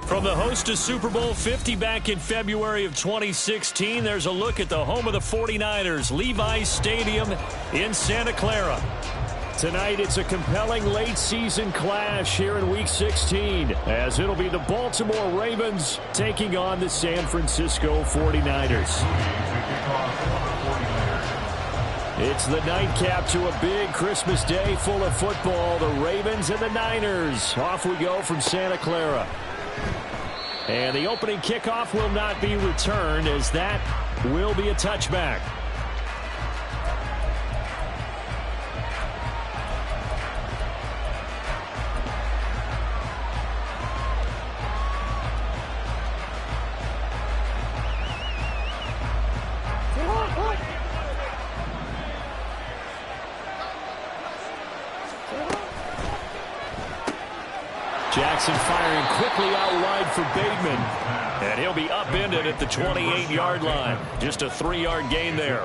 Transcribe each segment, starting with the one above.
From the host to Super Bowl 50 back in February of 2016, there's a look at the home of the 49ers, Levi's Stadium in Santa Clara. Tonight, it's a compelling late-season clash here in Week 16, as it'll be the Baltimore Ravens taking on the San Francisco 49ers. It's the nightcap to a big Christmas day full of football. The Ravens and the Niners. Off we go from Santa Clara. And the opening kickoff will not be returned, as that will be a touchback. Jackson firing quickly out wide for Bateman. And he'll be upended at the 28-yard line. Just a 3-yard gain there.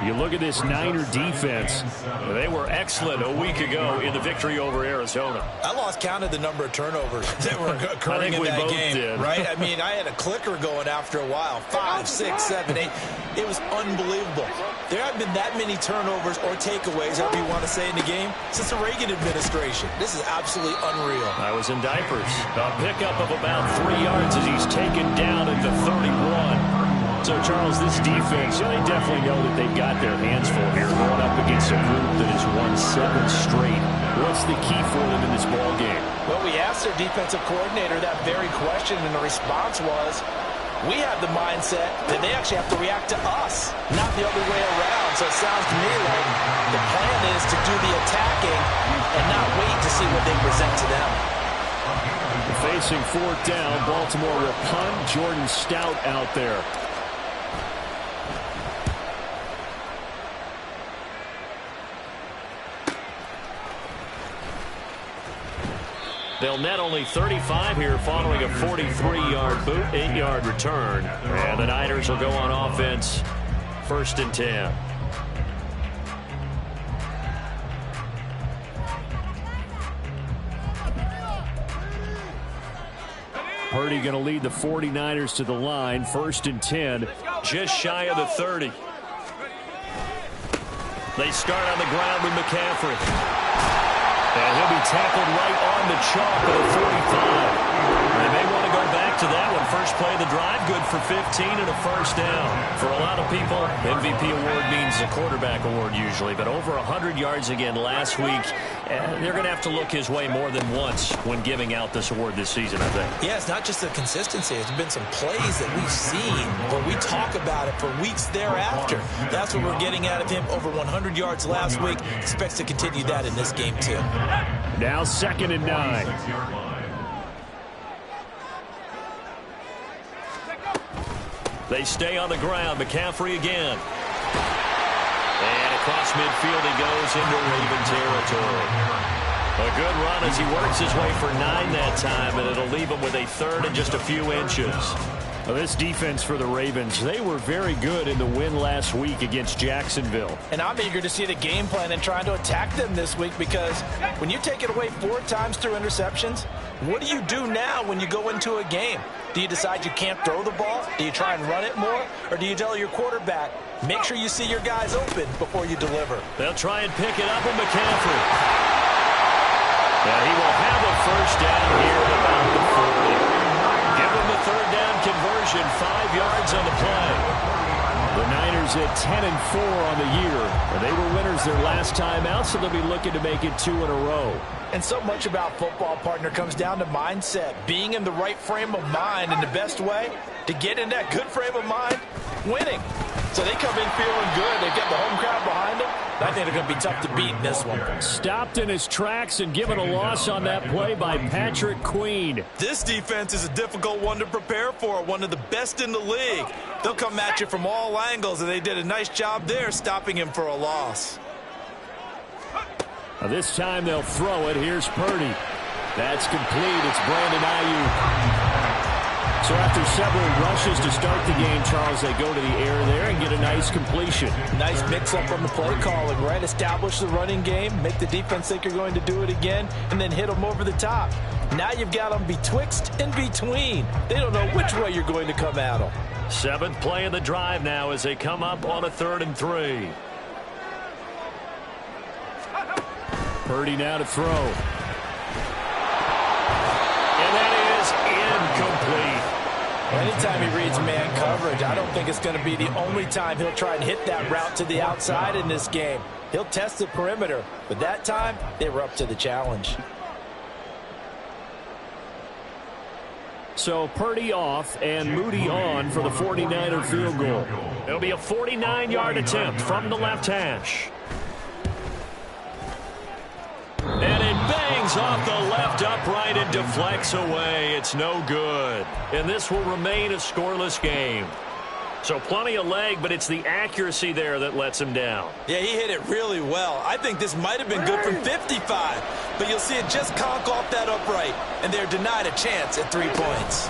You look at this Niner defense. They were excellent a week ago in the victory over Arizona. I lost count of the number of turnovers that were occurring in that game. Did. Right? I mean, I had a clicker going after a while. 5, 6, 7, 8. It was unbelievable. There haven't been that many turnovers or takeaways, however you want to say, in the game since the Reagan administration. This is absolutely unreal. I was in diapers. A pickup of about 3 yards as he's taken down at the 31. So, Charles, this defense, they definitely know that they've got their hands full here going up against a group that has won 7 straight. What's the key for them in this ball game? Well, we asked their defensive coordinator that very question, and the response was, we have the mindset that they actually have to react to us, not the other way around. So it sounds to me like the plan is to do the attacking and not wait to see what they present to them. Facing 4th down, Baltimore will punt. Jordan Stout out there. They'll net only 35 here following a 43-yard boot, 8-yard return. And the Niners will go on offense, 1st and 10. Purdy going to lead the 49ers to the line, 1st and 10, just shy of the 30. They start on the ground with McCaffrey. And he'll be tackled right on the chalk at the 45. They may want to go back to that one. First play of the drive, good for 15 and a 1st down. For a lot of people, MVP award means a quarterback award usually. But over 100 yards again last week. They're going to have to look his way more than once when giving out this award this season, I think. Yeah, it's not just the consistency. There's been some plays that we've seen, but we talk about it for weeks thereafter. That's what we're getting out of him. Over 100 yards last week. Expects to continue that in this game, too. Now 2nd and 9. They stay on the ground. McCaffrey again. And across midfield he goes into Raven territory. A good run as he works his way for 9 that time, and it'll leave him with a 3rd and just a few inches. Well, this defense for the Ravens, they were very good in the win last week against Jacksonville. And I'm eager to see the game plan and trying to attack them this week, because when you take it away 4 times through interceptions, what do you do now when you go into a game? Do you decide you can't throw the ball? Do you try and run it more? Or do you tell your quarterback, make sure you see your guys open before you deliver? They'll try and pick it up with McCaffrey. And he will have a 1st down here at about the 40. Give him the 3rd down conversion, 5 yards on the play. The Niners at 10-4 on the year. And they were winners their last time out, so they'll be looking to make it 2 in a row. And so much about football, partner, comes down to mindset. Being in the right frame of mind, and the best way to get in that good frame of mind, winning. So they come in feeling good. They've got the home crowd behind them. I think they're going to be tough to beat in this one. Stopped in his tracks and given a loss on that play by Patrick Queen. This defense is a difficult one to prepare for, one of the best in the league. They'll come at you from all angles, and they did a nice job there stopping him for a loss. Now this time they'll throw it. Here's Purdy. That's complete. It's Brandon Ayuk. So after several rushes to start the game, Charles, they go to the air there and get a nice completion. Nice mix-up on the play calling, right? Establish the running game, make the defense think you're going to do it again, and then hit them over the top. Now you've got them betwixt and between. They don't know which way you're going to come at them. 7th play of the drive now as they come up on a 3rd and 3. Purdy now to throw. And that is incomplete. Anytime he reads man coverage, I don't think it's going to be the only time he'll try and hit that route to the outside in this game. He'll test the perimeter, but that time they were up to the challenge. So Purdy off and Moody on for the 49er field goal. It'll be a 49-yard attempt from the left hash. And it bangs off the left upright and deflects away. It's no good. And this will remain a scoreless game. So plenty of leg, but it's the accuracy there that lets him down. Yeah, he hit it really well. I think this might have been good from 55. But you'll see it just conk off that upright. And they're denied a chance at 3 points.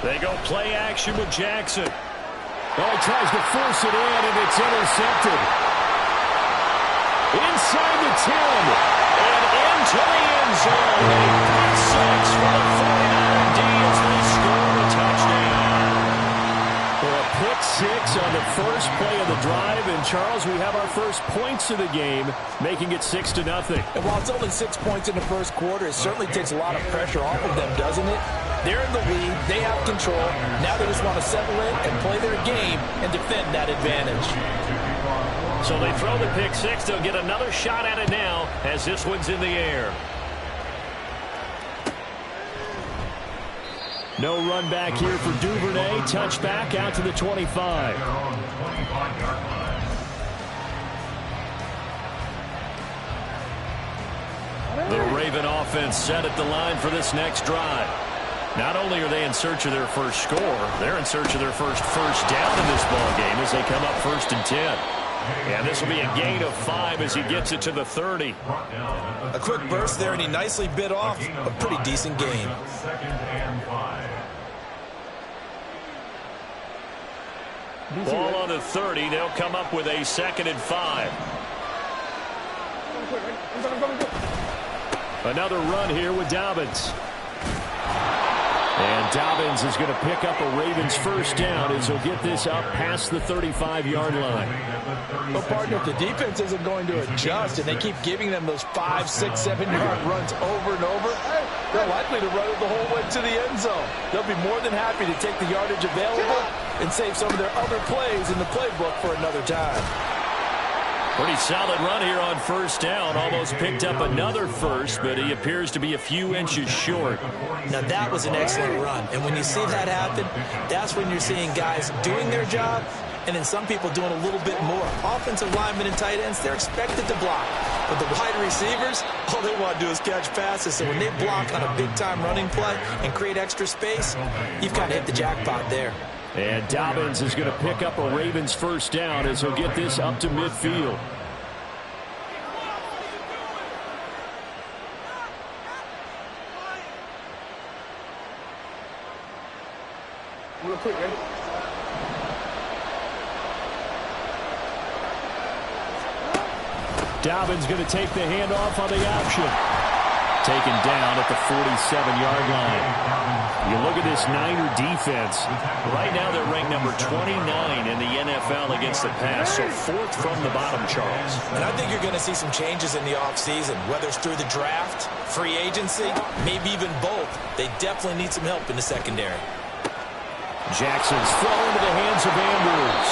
They go play action with Jackson. Oh, he tries to force it in, and it's intercepted. Inside the 10. And into the end zone. A pick six for the 49er D as they score a touchdown. For a pick six on the first play of the drive. And, Charles, we have our first points of the game, making it 6-0. And while it's only 6 points in the first quarter, it certainly takes a lot of pressure off of them, doesn't it? They're in the lead. They have control. Now they just want to settle in and play their game and defend that advantage. So they throw the pick six. They'll get another shot at it now as this one's in the air. No run back here for Duvernay. Touchback out to the 25. The Raven offense set at the line for this next drive. Not only are they in search of their first score, they're in search of their first down in this ball game as they come up 1st and 10. And this will be a gain of 5 as he gets it to the 30. A quick burst there, and he nicely bit off a pretty decent gain. Ball on the 30. They'll come up with a 2nd and 5. Another run here with Dobbins. And Dobbins is going to pick up a Ravens first down as he'll get this up past the 35-yard line. Well, partner, if the defense isn't going to adjust and they keep giving them those 5, 6, 7-yard runs over and over, they're likely to run it the whole way to the end zone. They'll be more than happy to take the yardage available and save some of their other plays in the playbook for another time. Pretty solid run here on first down. Almost picked up another first, but he appears to be a few inches short. Now, that was an excellent run. And when you see that happen, that's when you're seeing guys doing their job and then some people doing a little bit more. Offensive linemen and tight ends, they're expected to block. But the wide receivers, all they want to do is catch passes. So when they block on a big-time running play and create extra space, you've kind of hit the jackpot there. And Dobbins is going to pick up a Ravens first down as he'll get this up to midfield. Real quick, ready? Dobbins going to take the handoff on the option. Taken down at the 47-yard line. You look at this Niner defense. Right now they're ranked number 29 in the NFL against the pass, so 4th from the bottom, Charles. And I think you're going to see some changes in the offseason, whether it's through the draft, free agency, maybe even both. They definitely need some help in the secondary. Jackson's throw into the hands of Andrews.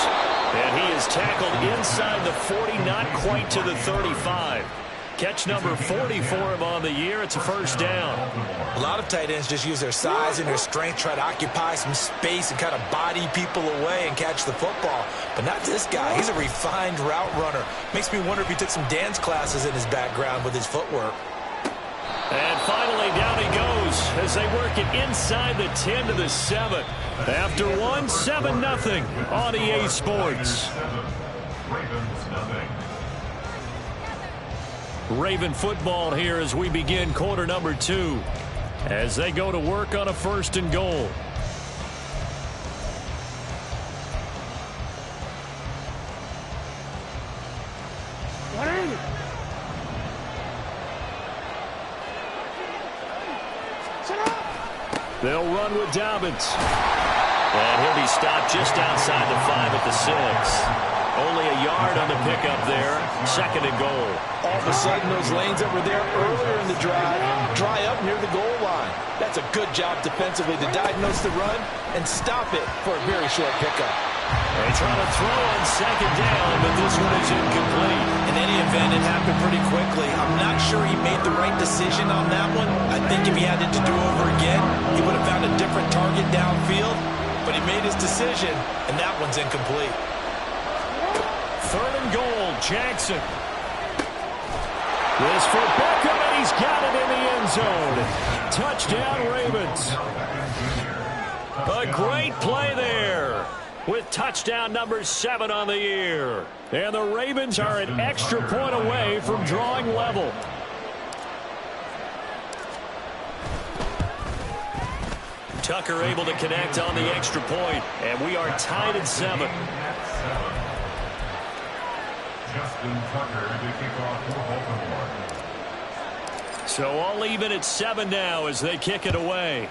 And he is tackled inside the 40, not quite to the 35. Catch number 40 for him on the year. It's a first down. A lot of tight ends just use their size and their strength, try to occupy some space and kind of body people away and catch the football. But not this guy. He's a refined route runner. Makes me wonder if he took some dance classes in his background with his footwork. And finally, down he goes as they work it inside the 10 to the 7. After one, 7-0 on EA Sports. Raven football here as we begin quarter number 2 as they go to work on a 1st and goal. They'll run with Dobbins. And he'll be stopped just outside the 5 at the 6. Only a yard on the pickup there. 2nd and goal. All of a sudden, those lanes that were there earlier in the drive dry up near the goal line. That's a good job defensively to diagnose the run and stop it for a very short pickup. They try to throw on 2nd down, but this one is incomplete. In any event, it happened pretty quickly. I'm not sure he made the right decision on that one. I think if he had it to do over again, he would have found a different target downfield. But he made his decision, and that one's incomplete. 3rd and goal, Jackson. This for Beckham, and he's got it in the end zone. Touchdown, Ravens. A great play there with touchdown number 7 on the year. And the Ravens are an extra point away from drawing level. Tucker able to connect on the extra point, and we are tied at 7. Justin Tucker to kick off for Baltimore. So all even at 7 now as they kick it away.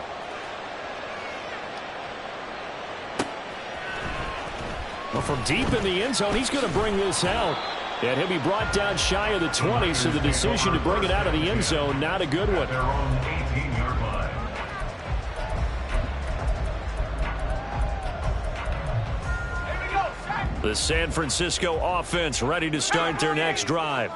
Well, from deep in the end zone, he's going to bring this out. And he'll be brought down shy of the 20, so the decision to bring it out of the end zone, not a good one. Their own 18-yard line. The San Francisco offense ready to start their next drive.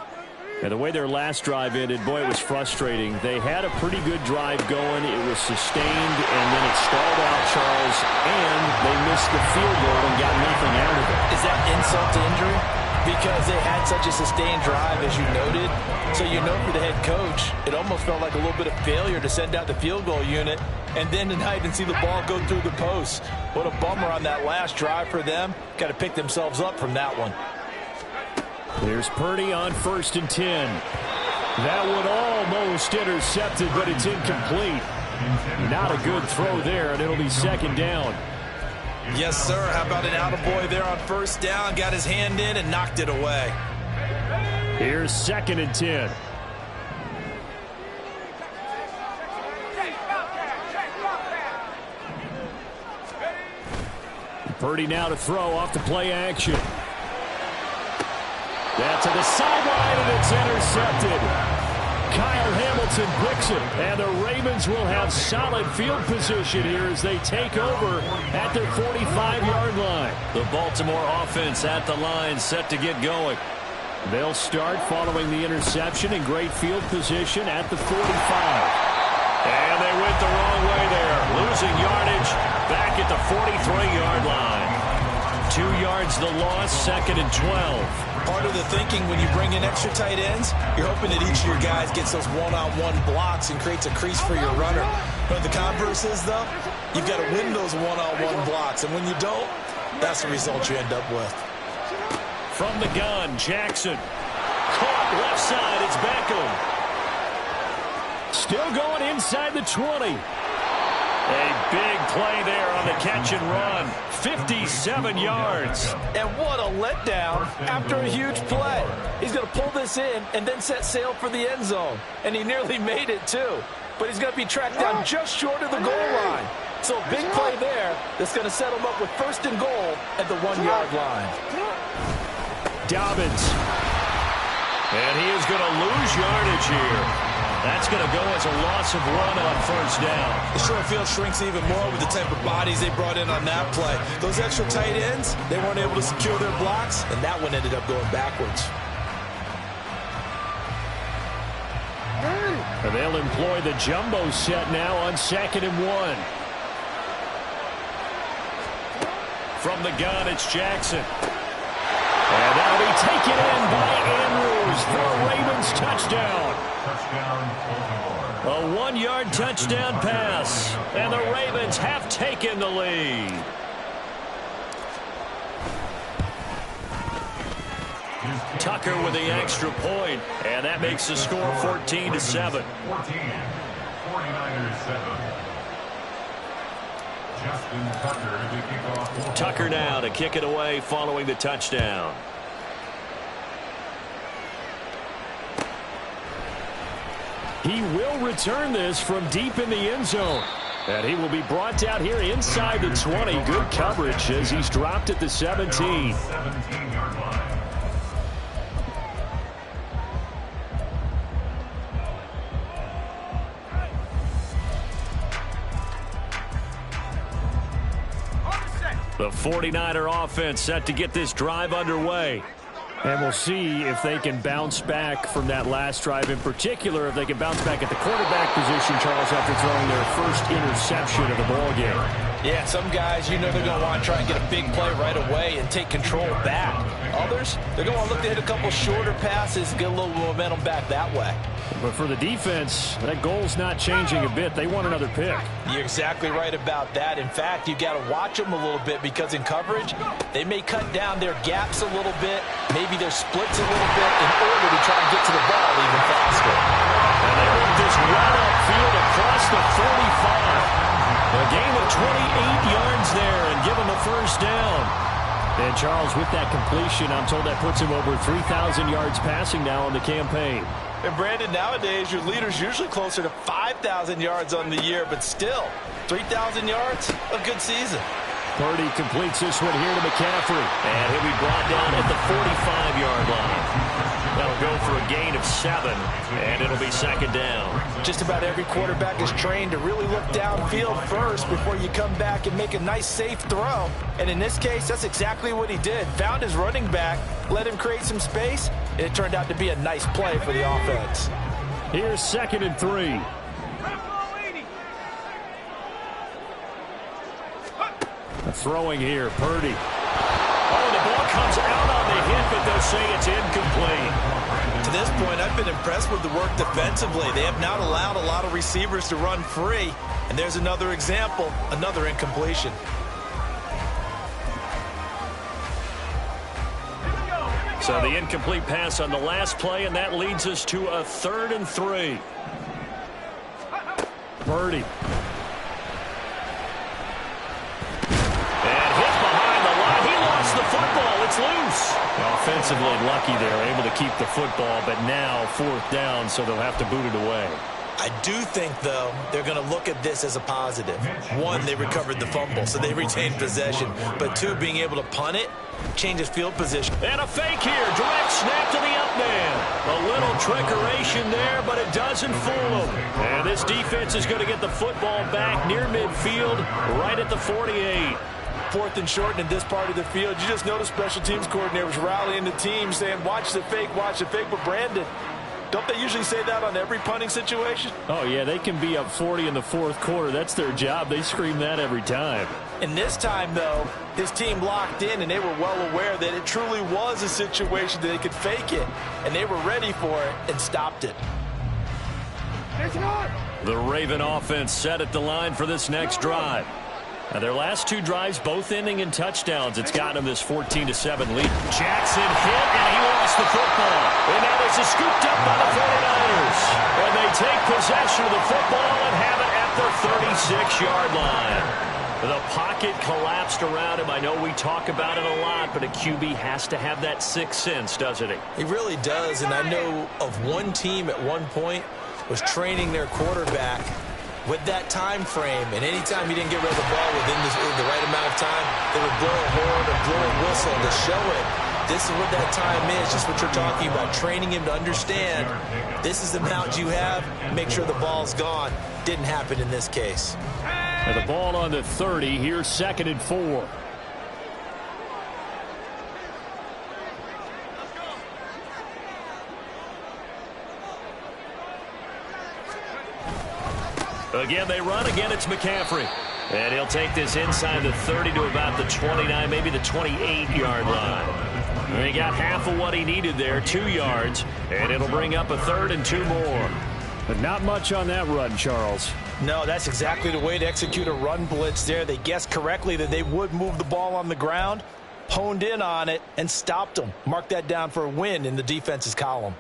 And the way their last drive ended, boy, it was frustrating. They had a pretty good drive going. It was sustained, and then it stalled out, Charles, and they missed the field goal and got nothing out of it. Is that insult to injury? Because they had such a sustained drive, as you noted. So you know for the head coach, it almost felt like a little bit of failure to send out the field goal unit and then tonight and see the ball go through the post. What a bummer on that last drive for them. Got to pick themselves up from that one. There's Purdy on 1st and 10. That one almost intercepted, but it's incomplete. Not a good throw there, and it'll be 2nd down. Yes, sir. How about an attaboy there on 1st down? Got his hand in and knocked it away. Here's 2nd and 10. Purdy now to throw off the play action. That's to the sideline, and it's intercepted. Kyle Hamilton picks it, and the Ravens will have solid field position here as they take over at their 45-yard line. The Baltimore offense at the line, set to get going. They'll start following the interception in great field position at the 45. And they went the wrong way there, losing yardage back at the 43-yard line. 2 yards the loss, 2nd and 12. Part of the thinking when you bring in extra tight ends, you're hoping that each of your guys gets those one-on-one blocks and creates a crease for your runner. But the converse is, though, you've got to win those one-on-one blocks. And when you don't, that's the result you end up with. From the gun, Jackson. Caught left side, it's Beckham. Still going inside the 20. A big play there on the catch and run. 57 yards. And what a letdown after a huge play. He's going to pull this in and then set sail for the end zone. And he nearly made it, too. But he's going to be tracked down just short of the goal line. So a big play there that's going to set him up with 1st and goal at the 1-yard line. Dobbins. And he is going to lose yardage here. That's going to go as a loss of 1 on 1st down. The short field shrinks even more with the type of bodies they brought in on that play. Those extra tight ends, they weren't able to secure their blocks, and that one ended up going backwards. And they'll employ the jumbo set now on 2nd and 1. From the gun, it's Jackson. And that'll be taken in by Andrews for a Ravens touchdown. Touchdown, Baltimore. A 1-yard touchdown pass. And the Ravens have taken the lead. Tucker with the extra point, and that makes the score 14-7. 14. 49ers 7. Justin Tucker to kick off. Tucker now to kick it away following the touchdown. He will return this from deep in the end zone. And he will be brought down here inside the 20. Good coverage as he's dropped at the 17. 17-yard line. The 49er offense set to get this drive underway. And we'll see if they can bounce back from that last drive, in particular if they can bounce back at the quarterback position, Charles, after throwing their first interception of the ball game. Yeah, some guys, you know they're going to want to try and get a big play right away and take control back. Others, they're going to want to look to hit a couple shorter passes, get a little momentum back that way. But for the defense, that goal's not changing a bit. They want another pick. You're exactly right about that. In fact, you've got to watch them a little bit because in coverage, they may cut down their gaps a little bit, maybe their splits a little bit in order to try and get to the ball even faster. And they run this run upfield across the 45. A gain of 28 yards there and give him a first down. And Charles, with that completion, I'm told that puts him over 3,000 yards passing now on the campaign. And Brandon, nowadays your leader's usually closer to 5,000 yards on the year, but still, 3,000 yards, a good season. Purdy completes this one here to McCaffrey. And he'll be brought down at the 45-yard line. That'll go for a gain of 7, and it'll be second down. Just about every quarterback is trained to really look downfield first before you come back and make a nice, safe throw. And in this case, that's exactly what he did. Found his running back, let him create some space, and it turned out to be a nice play for the offense. Here's 2nd and 3. Throwing here, Purdy. Oh, the ball comes out on the hit, but they'll say it's incomplete. To this point, I've been impressed with the work defensively. They have not allowed a lot of receivers to run free. And there's another example, another incompletion. So the incomplete pass on the last play, and that leads us to a 3rd and 3. Purdy. The football, it's loose. Offensively lucky they're able to keep the football, but now 4th down, so they'll have to boot it away. I do think, though, they're going to look at this as a positive. 1, they recovered the fumble, so they retained possession. But 2, being able to punt it, changes field position. And a fake here, direct snap to the up man. A little trickeration there, but it doesn't fool them. And this defense is going to get the football back near midfield, right at the 48. 4th and short in this part of the field. You just notice special teams coordinators rallying the team saying, watch the fake, watch the fake. But Brandon, don't they usually say that on every punting situation? Oh, yeah, they can be up 40 in the 4th quarter. That's their job. They scream that every time. And this time, though, his team locked in, and they were well aware that it truly was a situation that they could fake it, and they were ready for it and stopped it. The Raven offense set at the line for this next drive. Now their last 2 drives, both ending in touchdowns. It's gotten them this 14-7 lead. Jackson hit, and he lost the football. And now this is scooped up by the 49ers. And they take possession of the football and have it at the 36-yard line. The pocket collapsed around him. I know we talk about it a lot, but a QB has to have that 6th sense, doesn't he? He really does, and I know of one team at one point was training their quarterback with that time frame, and anytime he didn't get rid of the ball within the right amount of time, they would blow a horn or blow a whistle to show it. This is what that time is, just what you're talking about, training him to understand this is the amount you have, make sure the ball's gone. Didn't happen in this case. And the ball on the 30, here's 2nd and 4. Again, they run. Again, it's McCaffrey. And he'll take this inside the 30 to about the 29, maybe the 28-yard line. And he got half of what he needed there, 2 yards. And it'll bring up a 3rd and 2 more. But not much on that run, Charles. No, that's exactly the way to execute a run blitz there. They guessed correctly that they would move the ball on the ground, honed in on it, and stopped them. Mark that down for a win in the defense's column.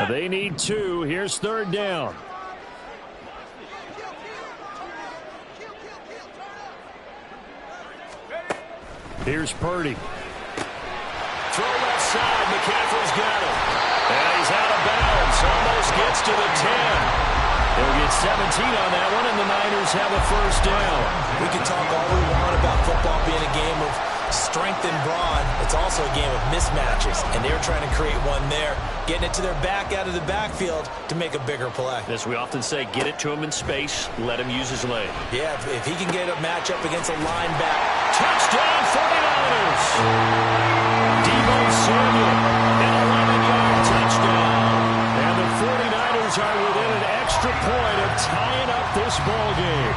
They need 2. Here's 3rd down. Here's Purdy. Throw left side. McCaffrey's got him. And he's out of bounds. Almost gets to the 10. They'll get 17 on that one, and the Niners have a first down. We can talk all we want about football being a game of strength and brawn. It's also a game of mismatches, and they're trying to create one there, getting it to their back out of the backfield to make a bigger play. As we often say, get it to him in space, let him use his leg. Yeah, if he can get a matchup against a linebacker. Touchdown, 49ers! Deebo Samuel, an 11-yard touchdown. And the 49ers are within an extra point of tying up this ball game.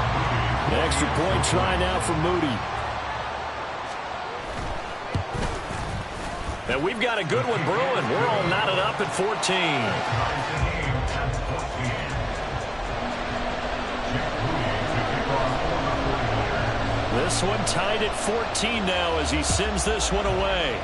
An extra point try now for Moody. And we've got a good one brewing. We're all knotted up at 14. This one tied at 14 now as he sends this one away.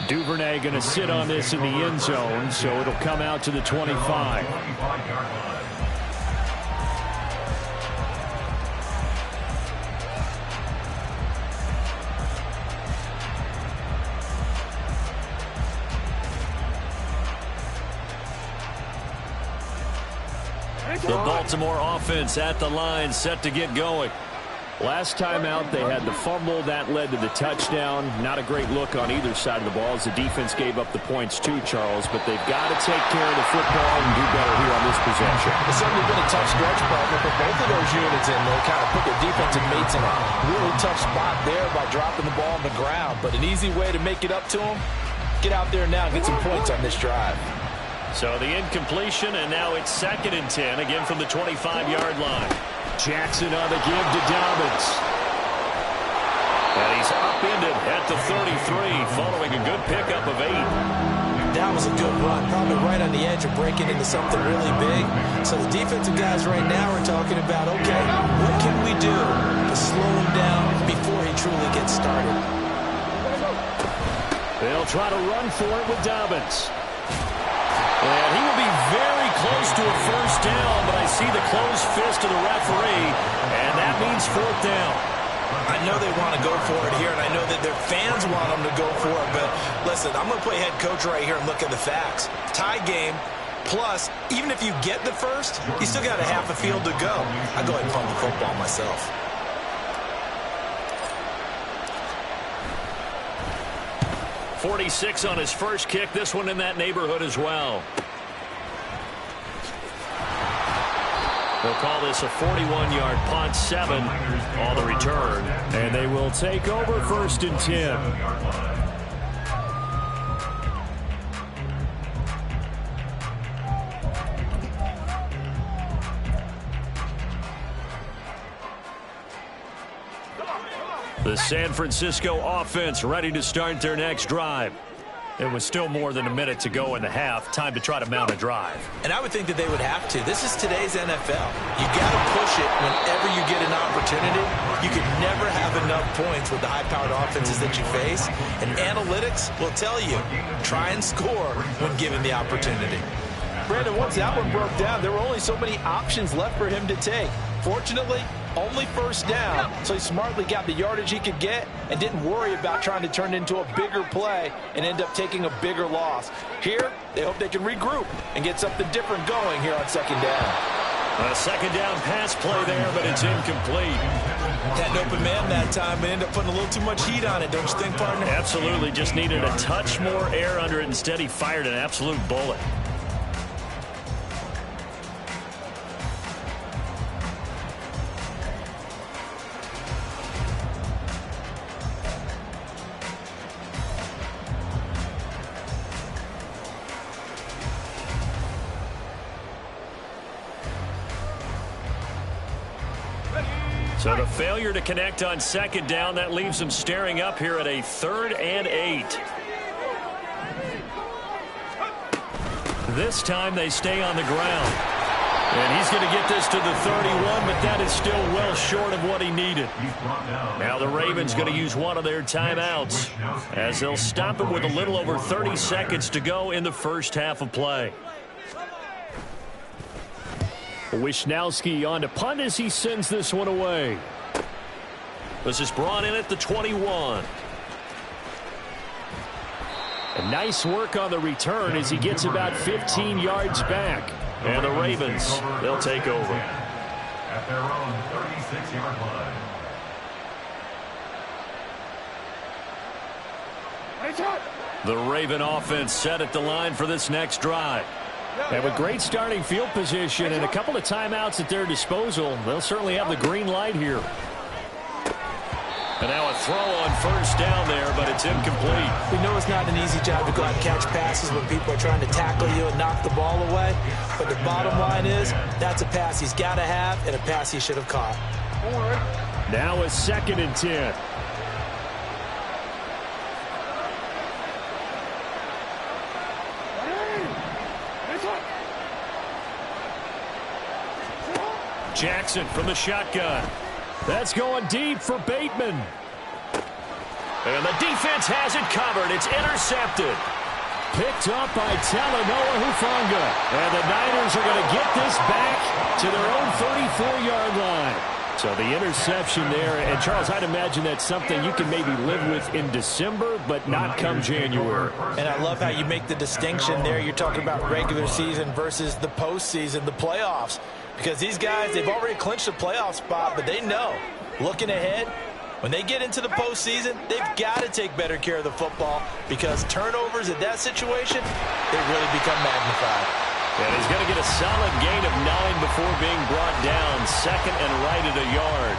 Duvernay going to sit on this in the end zone, so it'll come out to the 25. The Baltimore offense at the line, set to get going. Last time out, they had the fumble. That led to the touchdown. Not a great look on either side of the ball as the defense gave up the points too, Charles. But they've got to take care of the football and do better here on this possession. It's certainly been a tough stretch, partner, for both of those units, and they kind of put their defensive mates in a really tough spot there by dropping the ball on the ground. But an easy way to make it up to them, get out there now and get some points on this drive. So the incompletion, and now it's 2nd and 10, again from the 25-yard line. Jackson on the give to Dobbins. And he's upended at the 33, following a good pickup of 8. That was a good run, probably right on the edge of breaking into something really big. So the defensive guys right now are talking about, okay, what can we do to slow him down before he truly gets started? They'll try to run for it with Dobbins. And he will be very close to a first down, but I see the closed fist of the referee, and that means 4th down. I know they want to go for it here, and I know that their fans want them to go for it, but listen, I'm going to play head coach right here and look at the facts. Tie game, plus, even if you get the first, you still got a half a field to go. I go ahead and punt the football myself. .46 on his first kick. This one in that neighborhood as well. They'll call this a 41-yard punt, 7 on the return. And they will take over 1st and 10. The San Francisco offense ready to start their next drive. It was still more than a minute to go in the half. Time to try to mount a drive. And I would think that they would have to. This is today's NFL. You got to push it whenever you get an opportunity. You can never have enough points with the high-powered offenses that you face. And analytics will tell you, try and score when given the opportunity. Brandon, once that one broke down, there were only so many options left for him to take. Fortunately, only first down, so he smartly got the yardage he could get and didn't worry about trying to turn it into a bigger play and end up taking a bigger loss. Here, they hope they can regroup and get something different going here on 2nd down. A 2nd down pass play there, but it's incomplete. Had an open man that time, but ended up putting a little too much heat on it, don't you think, partner? Absolutely, just needed a touch more air under it. Instead, he fired an absolute bullet. So the failure to connect on 2nd down, that leaves them staring up here at a 3rd and 8. This time they stay on the ground. And he's going to get this to the 31, but that is still well short of what he needed. Now the Ravens going to use one of their timeouts as they'll stop it with a little over 30 seconds to go in the first half of play. Wisnowski on to punt as he sends this one away. This is brought in at the 21. And nice work on the return as he gets about 15 yards back. And the Ravens, they'll take over. At their own 36-yard line. The Raven offense set at the line for this next drive. And with great starting field position and a couple of timeouts at their disposal, they'll certainly have the green light here. And now a throw on first down there, but it's incomplete. We know it's not an easy job to go out and catch passes when people are trying to tackle you and knock the ball away. But the bottom line is, that's a pass he's got to have and a pass he should have caught. Now a 2nd and 10. Jackson from the shotgun. That's going deep for Bateman. And the defense has it covered. It's intercepted. Picked up by Talanoa Hufanga. And the Niners are going to get this back to their own 34-yard line. So the interception there. And, Charles, I'd imagine that's something you can maybe live with in December, but not come January. And I love how you make the distinction there. You're talking about regular season versus the postseason, the playoffs. Because these guys, they've already clinched a playoff spot, but they know, looking ahead, when they get into the postseason, they've got to take better care of the football because turnovers in that situation, they really become magnified. And he's going to get a solid gain of 9 before being brought down. 2nd and right at a yard.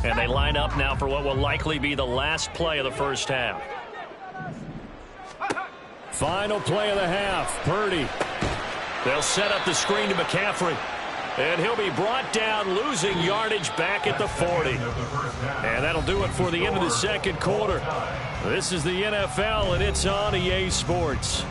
And they line up now for what will likely be the last play of the first half. Final play of the half. Purdy. They'll set up the screen to McCaffrey. And he'll be brought down, losing yardage back at the 40. And that'll do it for the end of the second quarter. This is the NFL, and it's on EA Sports.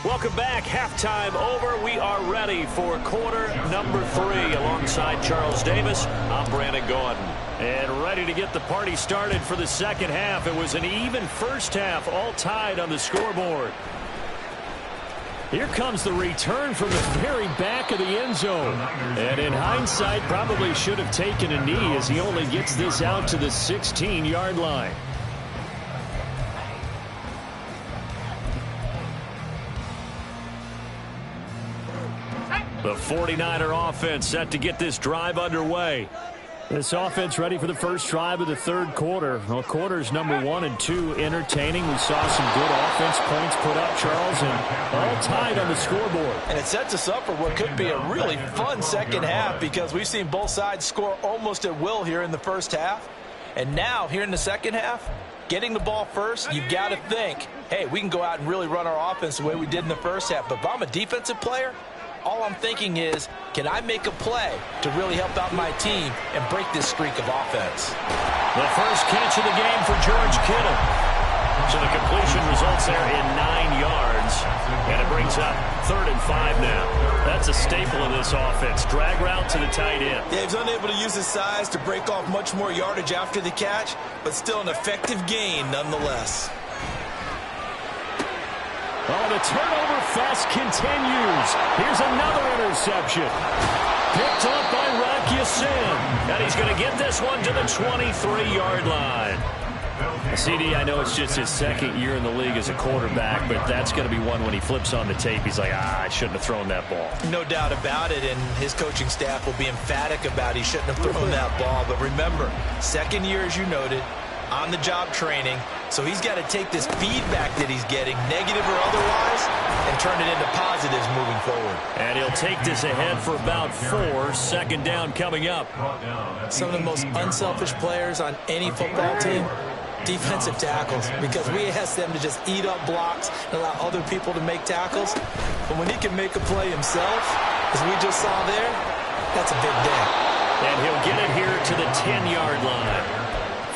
Welcome back. Halftime over. We are ready for quarter number 3. Alongside Charles Davis, I'm Brandon Gordon. And ready to get the party started for the second half. It was an even first half, all tied on the scoreboard. Here comes the return from the very back of the end zone. And in hindsight, probably should have taken a knee as he only gets this out to the 16-yard line. The 49er offense set to get this drive underway. This offense ready for the first drive of the third quarter. Well, quarters number 1 and 2 entertaining. We saw some good offense points put up, Charles, and all tied on the scoreboard. And it sets us up for what could be a really fun second half because we've seen both sides score almost at will here in the first half. And now, here in the second half, getting the ball first, you've got to think, hey, we can go out and really run our offense the way we did in the first half. But if I'm a defensive player, all I'm thinking is, can I make a play to really help out my team and break this streak of offense? The first catch of the game for George Kittle. So the completion results there in 9 yards. And it brings up 3rd and 5 now. That's a staple of this offense. Drag route to the tight end. Yeah, he's unable to use his size to break off much more yardage after the catch, but still an effective gain nonetheless. Oh, the turnover fest continues. Here's another interception. Picked up by Rock Ya-Sin. And he's going to get this one to the 23-yard line. CD, I know it's just his second year in the league as a quarterback, but that's going to be one when he flips on the tape. He's like, I shouldn't have thrown that ball. No doubt about it, and his coaching staff will be emphatic about he shouldn't have thrown that ball. But remember, second year, as you noted, on-the-job training. So he's got to take this feedback that he's getting, negative or otherwise, and turn it into positives moving forward. And he'll take this ahead for about 4. Second down coming up. Some of the most unselfish players on any football team, defensive tackles, because we ask them to just eat up blocks and allow other people to make tackles. But when he can make a play himself, as we just saw there, that's a big day. And he'll get it here to the 10-yard line.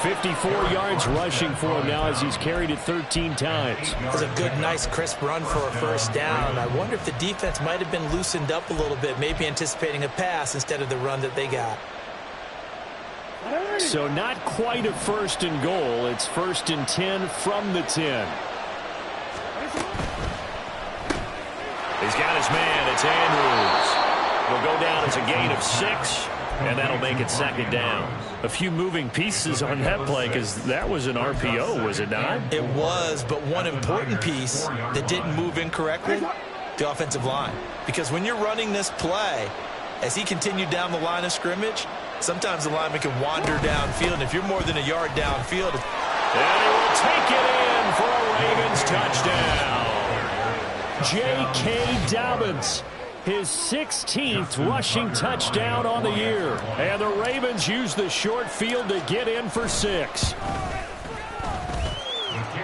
54 yards rushing for him now as he's carried it 13 times. It was a good, nice, crisp run for a first down. I wonder if the defense might have been loosened up a little bit, maybe anticipating a pass instead of the run that they got. So not quite a 1st and goal. It's 1st and 10 from the 10. He's got his man. It's Andrews. It'll go down as a gain of 6, and that'll make it 2nd down. A few moving pieces on that play because that was an RPO, was it not? It was, but one important piece that didn't move incorrectly, the offensive line. Because when you're running this play, as he continued down the line of scrimmage, sometimes the lineman can wander downfield. And if you're more than a yard downfield, and he will take it in for a Ravens touchdown. J.K. Dobbins, his 16th rushing touchdown on the year. And the Ravens use the short field to get in for 6.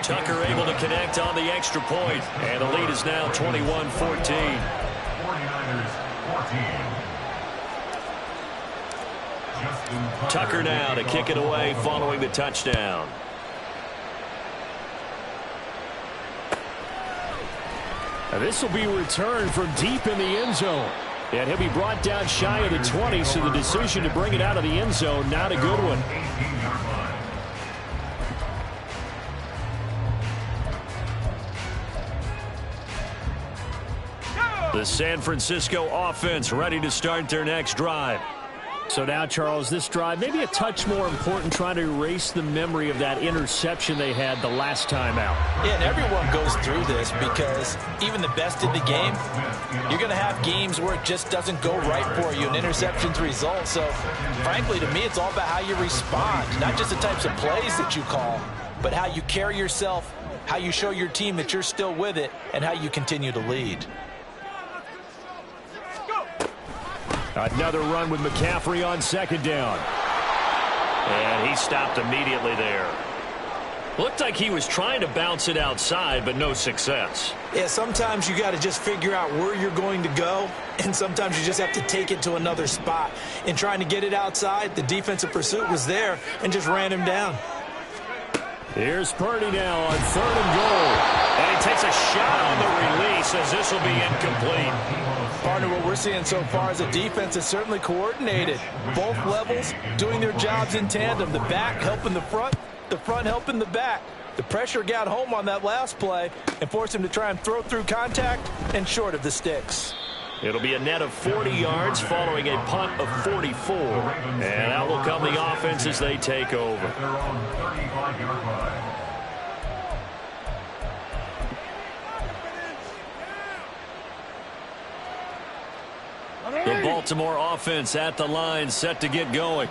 Tucker able to connect on the extra point, and the lead is now 21-14. 49ers 14. Tucker now to kick it away following the touchdown. Now this will be returned from deep in the end zone. And he'll be brought down shy of the 20, so the decision to bring it out of the end zone, not a good one. The San Francisco offense ready to start their next drive. So now, Charles, this drive maybe a touch more important, trying to erase the memory of that interception they had the last time out. Yeah, and everyone goes through this because even the best in the game, you're going to have games where it just doesn't go right for you, and interceptions result. So, frankly, to me, it's all about how you respond, not just the types of plays that you call, but how you carry yourself, how you show your team that you're still with it, and how you continue to lead. Another run with McCaffrey on 2nd down. And he stopped immediately there. Looked like he was trying to bounce it outside, but no success. Yeah, sometimes you got to just figure out where you're going to go, and sometimes you just have to take it to another spot. In trying to get it outside, the defensive pursuit was there and just ran him down. Here's Purdy now on 3rd and goal. And he takes a shot on the release as this will be incomplete. Partner, what we're seeing so far is a defense is certainly coordinated. Both levels doing their jobs in tandem. The back helping the front helping the back. The pressure got home on that last play and forced him to try and throw through contact and short of the sticks. It'll be a net of 40 yards following a punt of 44. And out will come the offense as they take over. They're on 35-yard line. The Baltimore offense at the line, set to get going.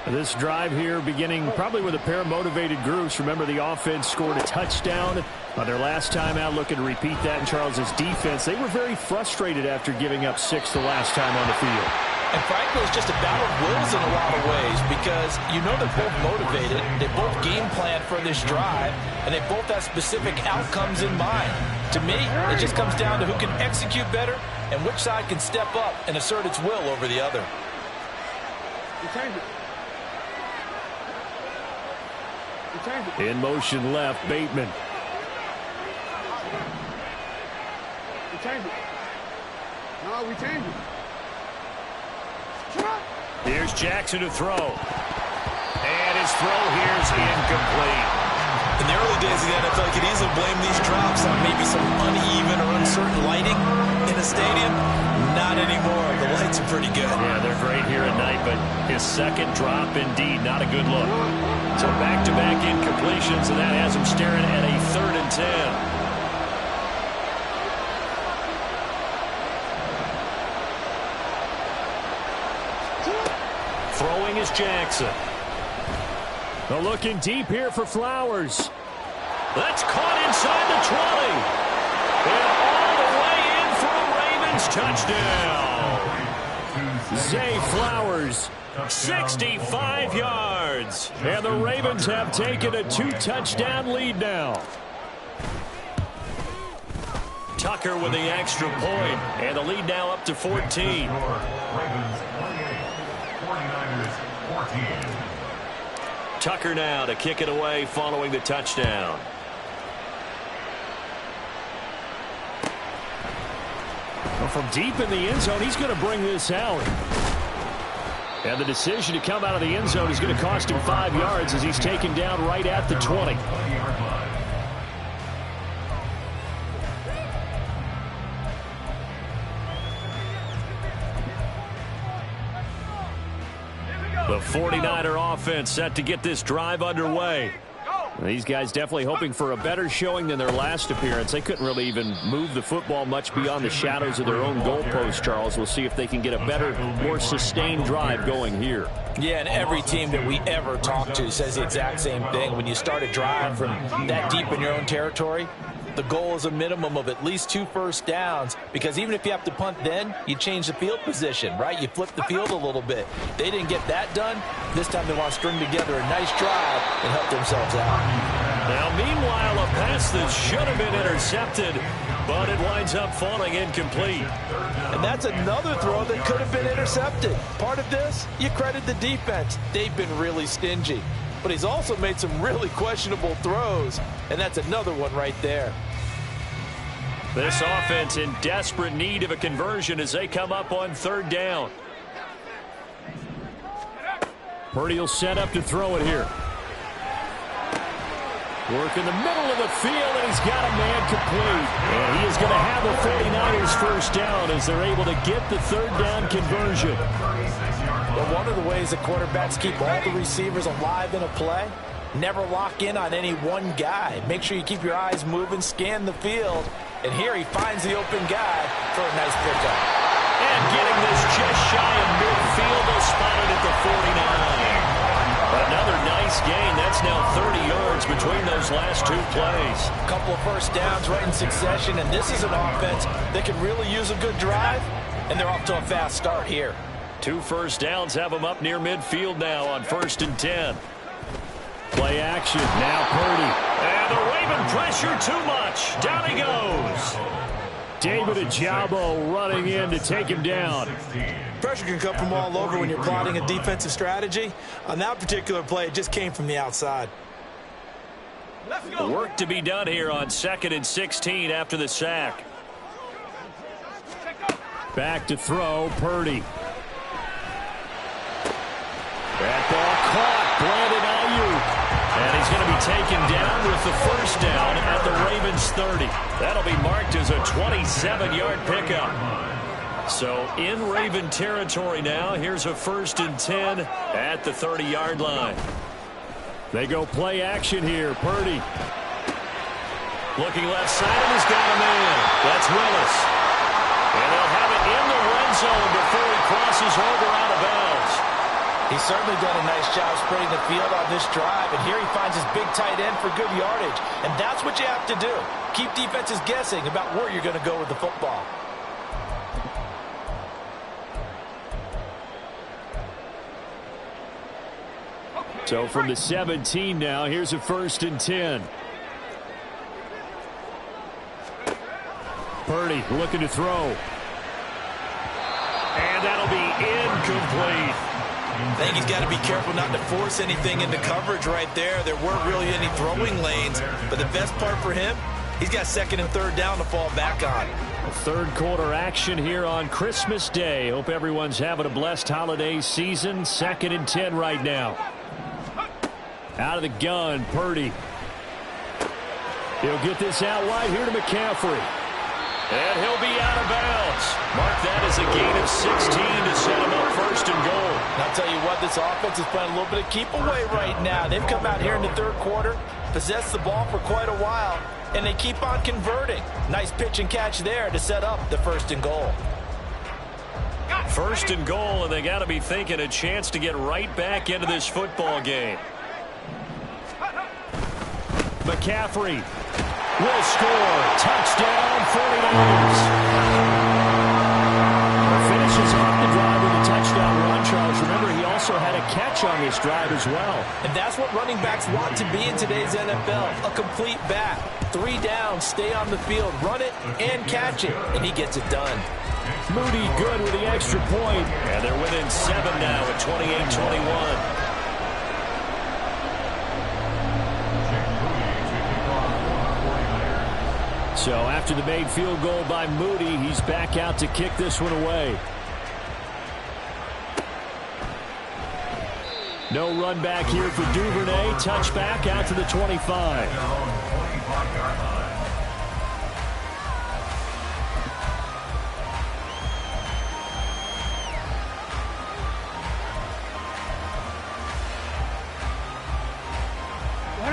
This drive here beginning probably with a pair of motivated groups. Remember, the offense scored a touchdown on their last time out. Looking to repeat that in Charles's defense. They were very frustrated after giving up 6 the last time on the field. And frankly, it's just a battle of wills in a lot of ways because you know they're both motivated. They both game plan for this drive, and they both have specific outcomes in mind. To me, it just comes down to who can execute better and which side can step up and assert its will over the other. In motion left, Bateman. We changed it. No, we changed it. Here's Jackson to throw. And his throw here is incomplete. In the early days of the NFL, you could easily blame these drops on maybe some uneven or uncertain lighting in a stadium. Not anymore. The lights are pretty good. Yeah, they're great here at night, but his second drop, indeed, not a good look. So back-to-back incompletions, and that has him staring at a 3rd and 10. Throwing is Jackson. They're looking deep here for Flowers. That's caught inside the 20. And all the way in for a Ravens touchdown. Zay Flowers, 65 yards. And the Ravens have taken a 2-touchdown lead now. Tucker with the extra point. And the lead now up to 14. Ravens 28, 49ers 14. Tucker now to kick it away following the touchdown. Well, from deep in the end zone, he's going to bring this out. And the decision to come out of the end zone is going to cost him 5 yards as he's taken down right at the 20. The 49er offense set to get this drive underway. These guys definitely hoping for a better showing than their last appearance. They couldn't really even move the football much beyond the shadows of their own goalpost, Charles. We'll see if they can get a better, more sustained drive going here. Yeah, and every team that we ever talk to says the exact same thing. When you start a drive from that deep in your own territory, the goal is a minimum of at least 2 first downs, because even if you have to punt then, you change the field position, right? You flip the field a little bit. They didn't get that done. This time they want to string together a nice drive and help themselves out. Now, meanwhile, a pass that should have been intercepted, but it winds up falling incomplete. And that's another throw that could have been intercepted. Part of this, you credit the defense. They've been really stingy. But he's also made some really questionable throws, and that's another one right there. This offense in desperate need of a conversion as they come up on 3rd down. Purdy will set up to throw it here. Work in the middle of the field, and he's got a man complete. And he is going to have the 49ers first down as they're able to get the 3rd down conversion. Well, one of the ways that quarterbacks keep all the receivers alive in a play, never lock in on any one guy. Make sure you keep your eyes moving, scan the field. And here he finds the open guy for a nice pickup. And getting this just shy of midfield, they'll spot it at the 49. Another nice gain. That's now 30 yards between those last 2 plays. A couple of first downs right in succession, and this is an offense that can really use a good drive, and they're off to a fast start here. 2 first downs have them up near midfield now on 1st and 10. Play action. Now Purdy. And the Raven pressure too much. Down he goes. David Ojabo running in to take him down. Pressure can come from all over when you're plotting a defensive strategy. On that particular play, it just came from the outside. Work to be done here on 2nd and 16 after the sack. Back to throw, Purdy. That ball caught, Brandon Ayuk. And he's going to be taken down with the first down at the Ravens 30. That'll be marked as a 27-yard pickup. So in Raven territory now, here's a 1st and 10 at the 30-yard line. They go play action here, Purdy. Looking left side, and he's got a man. That's Willis. And they'll have it in the red zone before he crosses over out of bounds. He's certainly done a nice job spreading the field on this drive, and here he finds his big tight end for good yardage. And that's what you have to do. Keep defenses guessing about where you're going to go with the football. So from the 17 now, here's a 1st and 10. Purdy looking to throw. And that'll be incomplete. I think he's got to be careful not to force anything into coverage right there. There weren't really any throwing lanes, but the best part for him, he's got 2nd and 3rd down to fall back on. Third quarter action here on Christmas Day. Hope everyone's having a blessed holiday season. 2nd and 10 right now. Out of the gun, Purdy. He'll get this out wide here to McCaffrey. And he'll be out of bounds. Mark that as a gain of 16 to set him up 1st and goal. And I'll tell you what, this offense is playing a little bit of keep away right now. They've come out here in the 3rd quarter, possessed the ball for quite a while, and they keep on converting. Nice pitch and catch there to set up the 1st and goal. 1st and goal, and they got to be thinking a chance to get right back into this football game. McCaffrey will score. Touchdown, 49ers. Finishes off the drive with a touchdown run, Charles. Remember, he also had a catch on this drive as well. And that's what running backs want to be in today's NFL, a complete back. 3 downs, stay on the field, run it, and catch it. And he gets it done. Moody good with the extra point. And they're within 7 now at 28-21. So after the made field goal by Moody, he's back out to kick this one away. No run back here for Duvernay. Touchback out to the 25. Their own 45-yard line.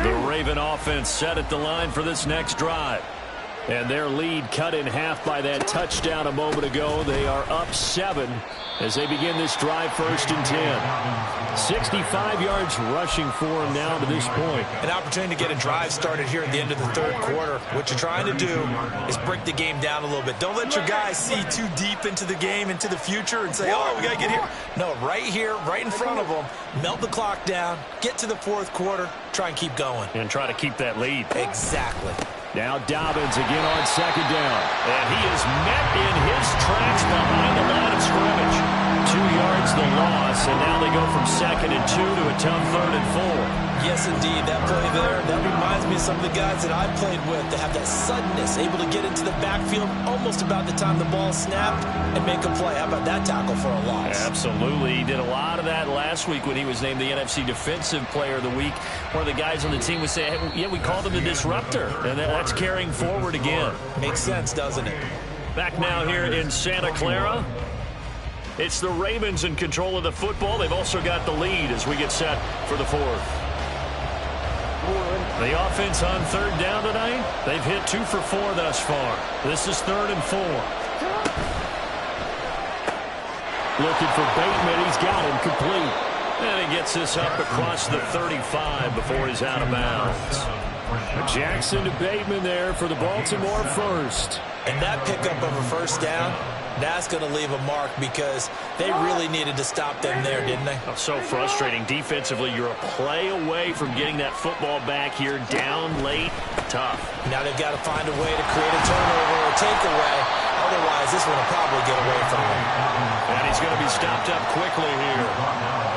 The Raven offense set at the line for this next drive. And their lead cut in half by that touchdown a moment ago. They are up 7 as they begin this drive, 1st and 10. 65 yards rushing for them now to this point. An opportunity to get a drive started here at the end of the 3rd quarter. What you're trying to do is break the game down a little bit. Don't let your guys see too deep into the game, into the future, and say, oh, we got to get here. No, right here, right in front of them, melt the clock down, get to the 4th quarter, try and keep going. And try to keep that lead. Exactly. Now Dobbins again on 2nd down. And he is met in his tracks behind the line of scrimmage. 2 yards the loss, and now they go from 2nd and 2 to a tough 3rd and 4. Yes, indeed. That play there, that reminds me of some of the guys that I've played with that have that suddenness, able to get into the backfield almost about the time the ball snapped and make a play. How about that tackle for a loss? Absolutely. He did a lot of that last week when he was named the NFC Defensive Player of the Week. One of the guys on the team would say, hey, yeah, we called him the disruptor. And that's carrying forward again. Makes sense, doesn't it? Back now here in Santa Clara. It's the Ravens in control of the football. They've also got the lead as we get set for the 4th. The offense on 3rd down tonight, they've hit 2 for 4 thus far. This is 3rd and 4. Looking for Bateman. He's got him complete. And he gets this up across the 35 before he's out of bounds. Jackson to Bateman there for the Baltimore 1st. And that pickup of a 1st down, that's going to leave a mark because they really needed to stop them there, didn't they? Oh, so frustrating. Defensively, you're a play away from getting that football back here down late. Tough. Now they've got to find a way to create a turnover or a takeaway. Otherwise, this one will probably get away from him. And he's going to be stopped up quickly here.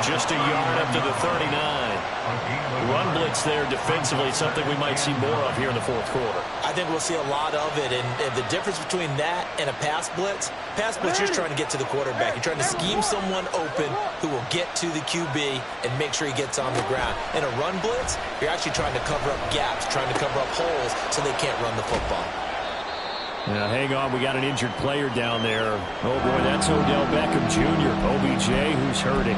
Just a yard up to the 39. Run blitz there defensively, something we might see more of here in the 4th quarter. I think we'll see a lot of it, and the difference between that and a pass blitz, you're just trying to get to the quarterback. You're trying to scheme someone open who will get to the QB and make sure he gets on the ground. In a run blitz, you're actually trying to cover up gaps, trying to cover up holes so they can't run the football. Now, hang on, we got an injured player down there. Oh, boy, that's Odell Beckham Jr., OBJ, who's hurting.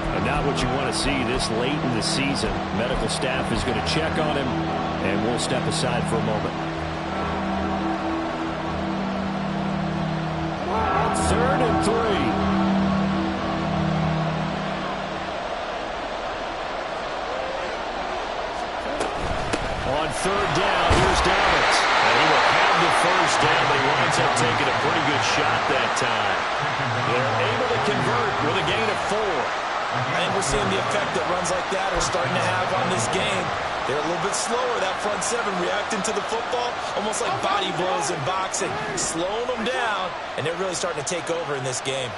And not what you want to see this late in the season. Medical staff is going to check on him, and we'll step aside for a moment. 3rd and 3. On 3rd down, here's Dobbins. And he will have the 1st down, but he winds up taking a pretty good shot that time. They're able to convert with a gain of 4. I think we're seeing the effect that runs like that are starting to have on this game. They're a little bit slower, that front 7, reacting to the football, almost like body blows in boxing, slowing them down, and they're really starting to take over in this game.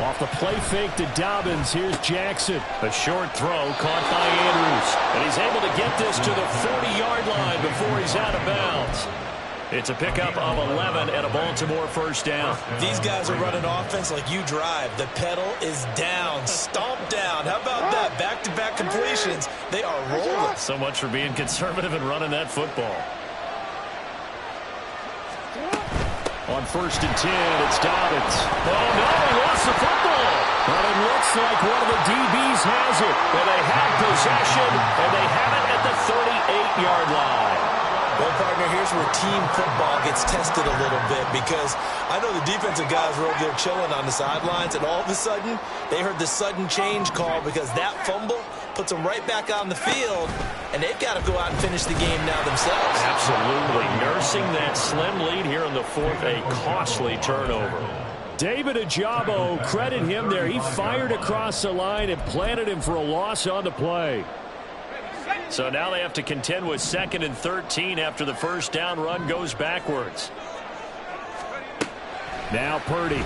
Off the play fake to Dobbins, here's Jackson. A short throw caught by Andrews, and he's able to get this to the 40-yard line before he's out of bounds. It's a pickup of 11 and a Baltimore 1st down. These guys are running offense like you drive. The pedal is down, stomped down. How about that? Back-to-back completions. They are rolling. So much for being conservative and running that football. On 1st and 10, it's Dobbins. Oh, no, he lost the football. But it looks like one of the DBs has it. And they have possession, and they have it at the 38-yard line. Well, partner, here's where team football gets tested a little bit because I know the defensive guys were over there chilling on the sidelines, and all of a sudden, they heard the sudden change call because that fumble puts them right back on the field, and they've got to go out and finish the game now themselves. Absolutely. Nursing that slim lead here in the 4th, a costly turnover. David Ajabo, credit him there. He fired across the line and planted him for a loss on the play. So now they have to contend with 2nd and 13 after the 1st down run goes backwards. Now Purdy.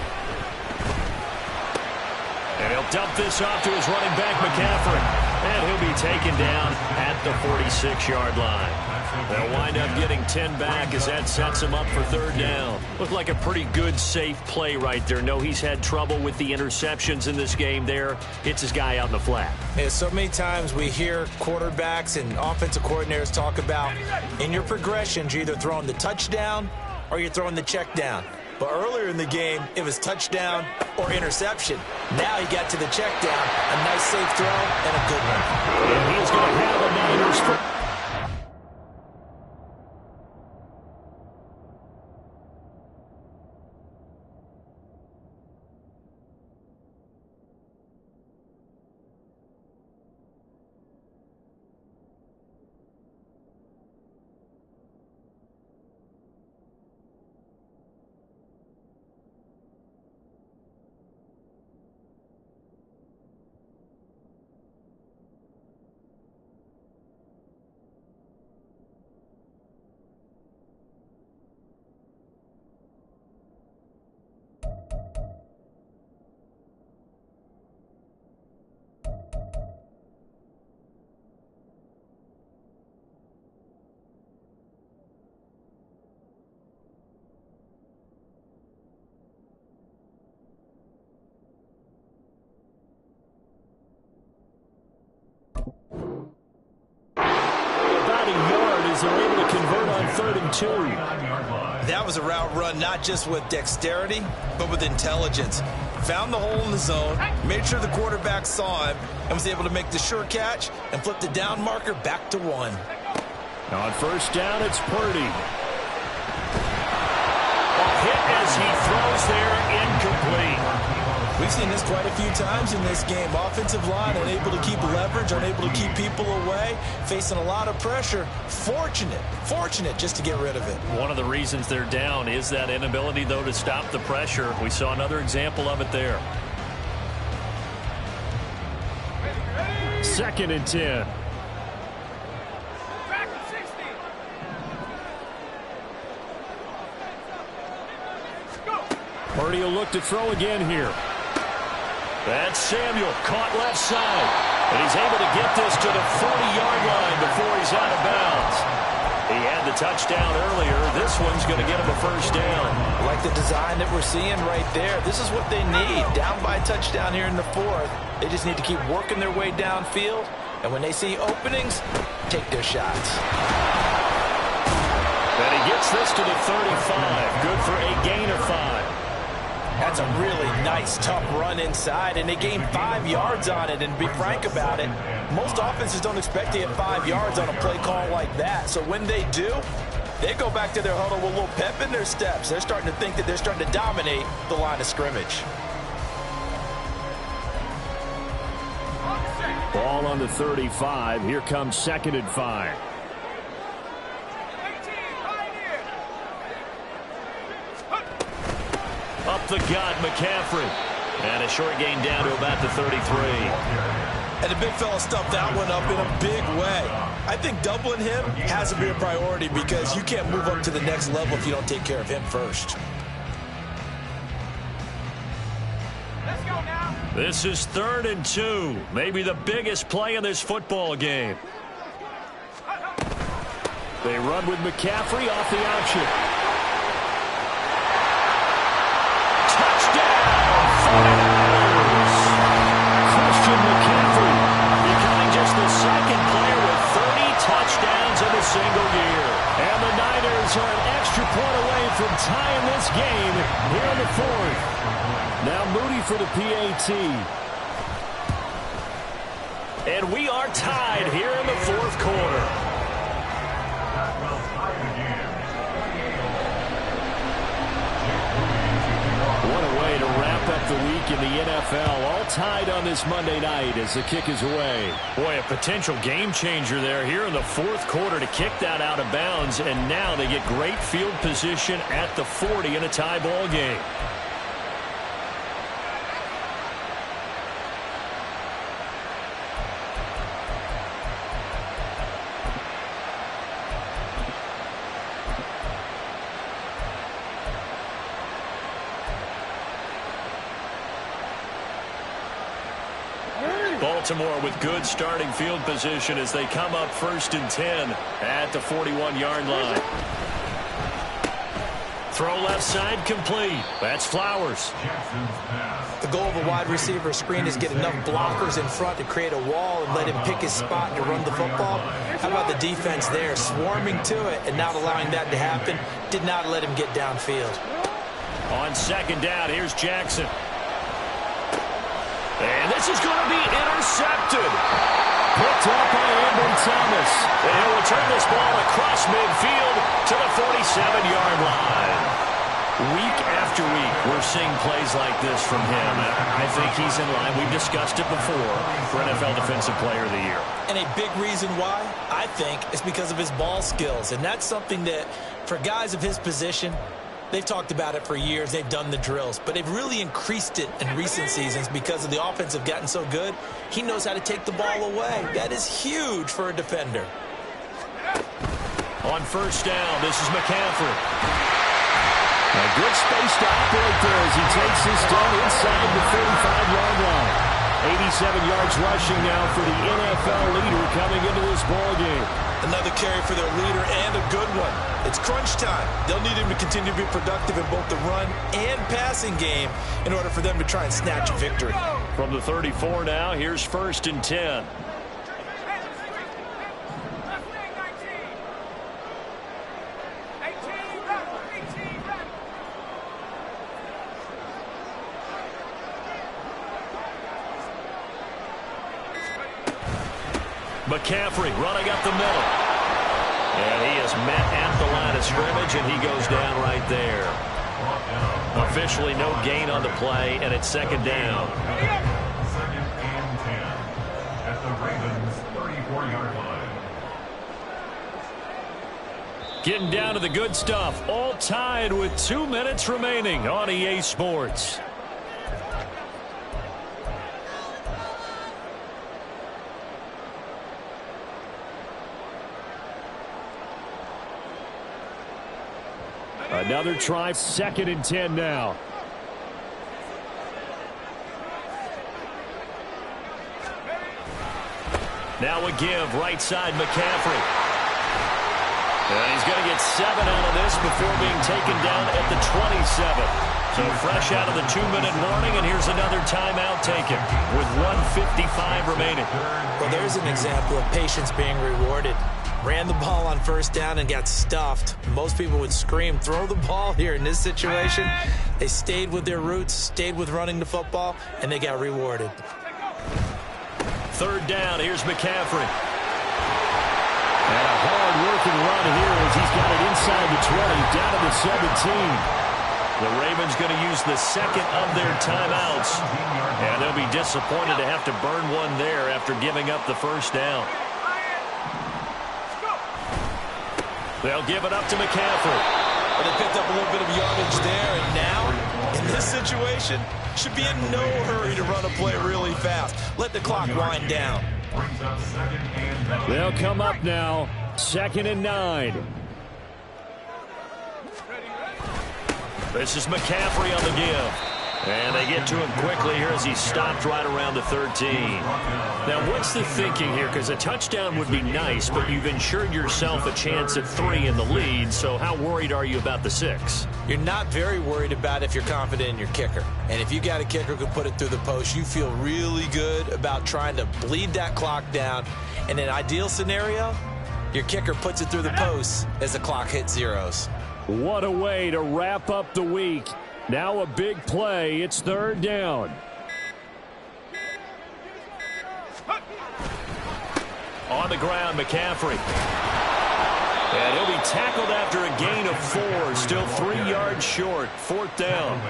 And he'll dump this off to his running back, McCaffrey. And he'll be taken down at the 46-yard line. They'll wind up getting 10 back as that sets him up for third down. Looked like a pretty good, safe play right there. No, he's had trouble with the interceptions in this game there. It's his guy out in the flat. Yeah, so many times we hear quarterbacks and offensive coordinators talk about in your progressions, you're either throwing the touchdown or you're throwing the check down. But earlier in the game, it was touchdown or interception. Now he got to the check down, a nice safe throw, and a good one. And he's going to have a Niners for... They're able to convert on 3rd and 2. That was a route run not just with dexterity, but with intelligence. Found the hole in the zone, made sure the quarterback saw him, and was able to make the sure catch and flip the down marker back to 1. On 1st down, it's Purdy. A hit as he throws there, incomplete. We've seen this quite a few times in this game. Offensive line unable to keep leverage, unable to keep people away, facing a lot of pressure. Fortunate just to get rid of it. One of the reasons they're down is that inability, though, to stop the pressure. We saw another example of it there. 2nd and 10. Purdy will look to throw again here. That's Samuel, caught left side. And he's able to get this to the 40-yard line before he's out of bounds. He had the touchdown earlier. This one's going to get him a 1st down. Like the design that we're seeing right there. This is what they need. Down by a touchdown here in the 4th. They just need to keep working their way downfield. And when they see openings, take their shots. And he gets this to the 35. Good for a gain of 5. That's a really nice, tough run inside, and they gained 5 yards on it. And to be frank about it, most offenses don't expect to get 5 yards on a play call like that. So when they do, they go back to their huddle with a little pep in their steps. They're starting to think that they're starting to dominate the line of scrimmage. Ball on the 35. Here comes 2nd and 5. Up the gut, McCaffrey. And a short gain down to about the 33. And the big fella stuffed that one up in a big way. I think doubling him has to be a priority because you can't move up to the next level if you don't take care of him first. Let's go now. This is 3rd and 2. Maybe the biggest play in this football game. They run with McCaffrey off the option. Christian McCaffrey becoming just the 2nd player with 30 touchdowns in a single year. And the Niners are an extra point away from tying this game here in the 4th. Now Moody for the PAT. And we are tied here in the 4th quarter. What a way to wrap up the week in the NFL. All tied on this Monday night as the kick is away. Boy, a potential game changer there here in the 4th quarter to kick that out of bounds. And now they get great field position at the 40 in a tie ball game. Ball Baltimore with good starting field position as they come up 1st and 10 at the 41-yard line. Throw left side complete. That's Flowers. The goal of a wide receiver screen is get enough blockers in front to create a wall and let him pick his spot to run the football. How about the defense there, swarming to it and not allowing that to happen? Did not let him get downfield. On 2nd down, here's Jackson. And this is going to be intercepted. Picked up by Ambry Thomas. And he'll return this ball across midfield to the 47-yard line. Week after week, we're seeing plays like this from him. I think he's in line. We've discussed it before for NFL Defensive Player of the Year. And a big reason why, I think, is because of his ball skills. And that's something that, for guys of his position, they've talked about it for years. They've done the drills. But they've really increased it in recent seasons because of the offense have gotten so good. He knows how to take the ball away. That is huge for a defender. On 1st down, this is McCaffrey. A good space to operate there as he takes this down inside the 45-yard line. 87 yards rushing now for the NFL leader coming into this ballgame. Another carry for their leader and a good one. It's crunch time. They'll need him to continue to be productive in both the run and passing game in order for them to try and snatch a victory. From the 34 now, here's 1st and 10. McCaffrey running up the middle. And he is met at the line of scrimmage, and he goes down right there. Officially no gain on the play, and it's 2nd down. 2nd and 10 at the Ravens' 34-yard line. Getting down to the good stuff. All tied with 2 minutes remaining on EA Sports. Another try, 2nd and 10 now. Now a give, right side McCaffrey. And he's going to get 7 out of this before being taken down at the 27. So fresh out of the 2-minute warning, and here's another timeout taken with 1:55 remaining. Well, there's an example of patience being rewarded. Ran the ball on 1st down and got stuffed. Most people would scream, throw the ball here. In this situation, they stayed with their roots, stayed with running the football, and they got rewarded. 3rd down, here's McCaffrey. And a hard-working run here as he's got it inside the 20, down to the 17. The Ravens going to use the 2nd of their timeouts. And they'll be disappointed to have to burn one there after giving up the 1st down. They'll give it up to McCaffrey. Well, they picked up a little bit of yardage there, and now, in this situation, should be in no hurry to run a play really fast. Let the clock wind down. They'll come up now, 2nd and 9. This is McCaffrey on the give. And they get to him quickly here as he stopped right around the 13. Now, what's the thinking here? Because a touchdown would be nice, but you've ensured yourself a chance at 3 in the lead, so how worried are you about the 6? You're not very worried about if you're confident in your kicker. And if you got a kicker who can put it through the post, you feel really good about trying to bleed that clock down. In an ideal scenario, your kicker puts it through the post as the clock hits zeros. What a way to wrap up the week. Now a big play. It's 3rd down. On the ground, McCaffrey. And he'll be tackled after a gain of 4. Still 3 yards short. 4th down.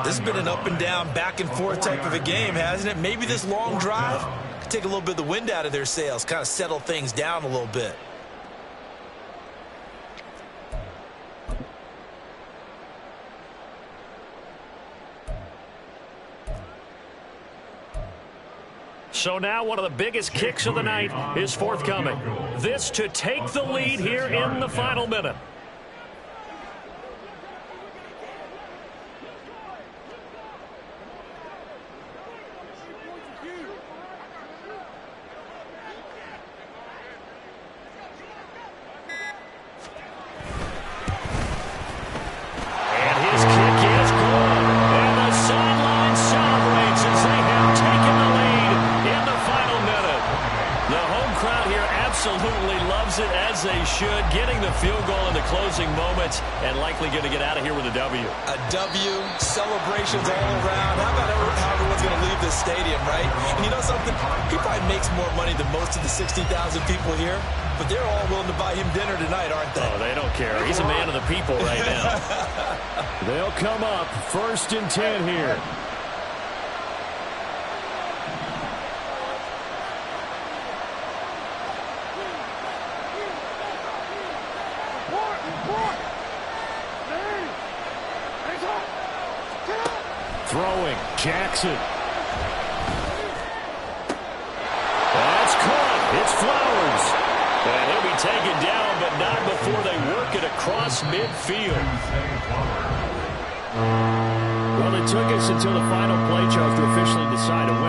This has been an up and down, back and forth type of a game, hasn't it? Maybe this long drive could take a little bit of the wind out of their sails, kind of settle things down a little bit. So now one of the biggest kicks of the night is forthcoming. This to take the lead here in the final minute. absolutely loves it, as they should. Getting the field goal in the closing moments and likely going to get out of here with a W. A W, celebrations all around. How about how everyone's going to leave this stadium, right? And you know something? He probably makes more money than most of the 60,000 people here, but they're all willing to buy him dinner tonight, aren't they? Oh, they don't care. He's a man of the people right now. They'll come up 1st and 10 here. Throwing, Jackson. That's caught. It's Flowers. And he'll be taken down, but not before they work it across midfield. Well, it took us until the final play, Charles, to officially decide a winner.